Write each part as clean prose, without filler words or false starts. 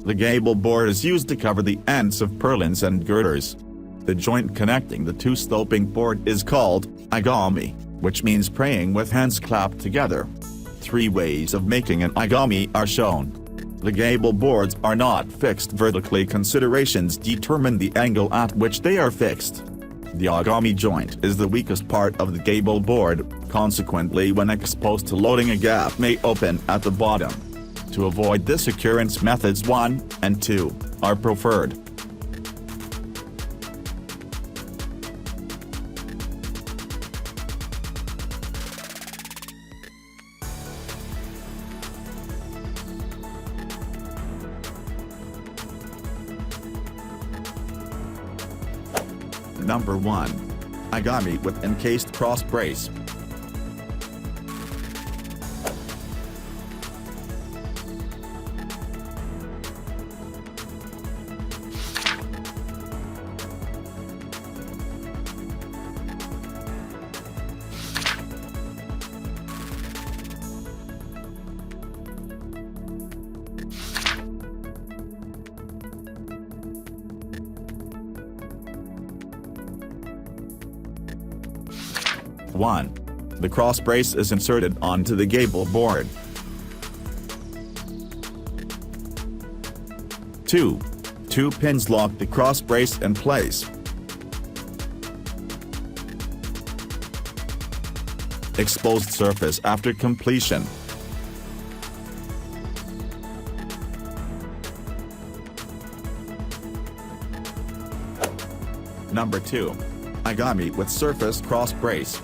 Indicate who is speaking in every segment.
Speaker 1: The gable board is used to cover the ends of purlins and girders. The joint connecting the two sloping board is called Ogami, which means praying with hands clapped together. 3 ways of making an Ogami are shown. The gable boards are not fixed vertically. Considerations determine the angle at which they are fixed. The Ogami joint is the weakest part of the gable board, consequently when exposed to loading a gap may open at the bottom. To avoid this occurrence, methods 1 and 2 are preferred. Number 1. Ogami with encased cross brace. One. The cross brace is inserted onto the gable board. 2. 2 pins lock the cross brace in place. Exposed surface after completion. Number 2. Ogami with surface cross brace.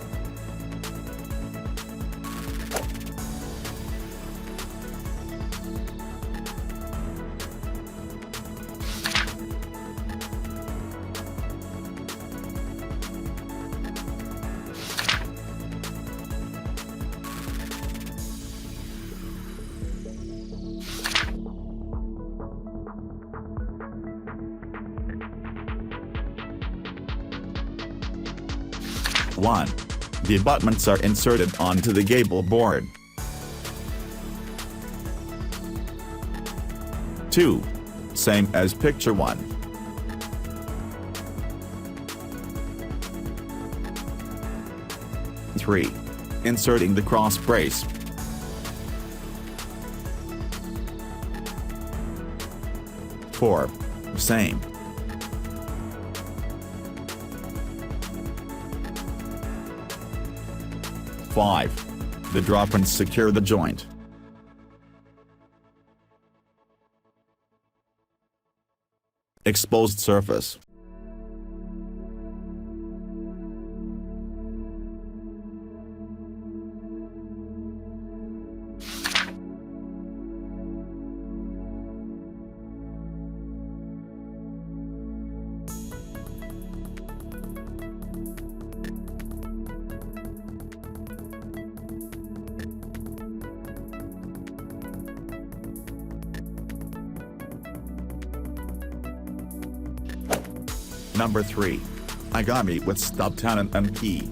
Speaker 1: One. The abutments are inserted onto the gable board. 2. Same as picture 1. 3. Inserting the cross brace. 4. Same. 5. The drawpins secure the joint. Exposed surface. Number 3. Ogami with stub tenon and key.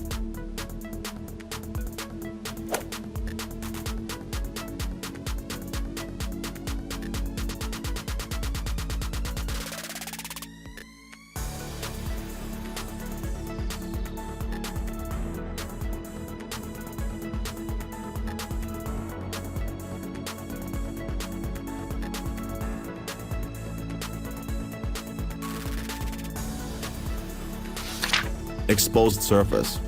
Speaker 1: Exposed surface.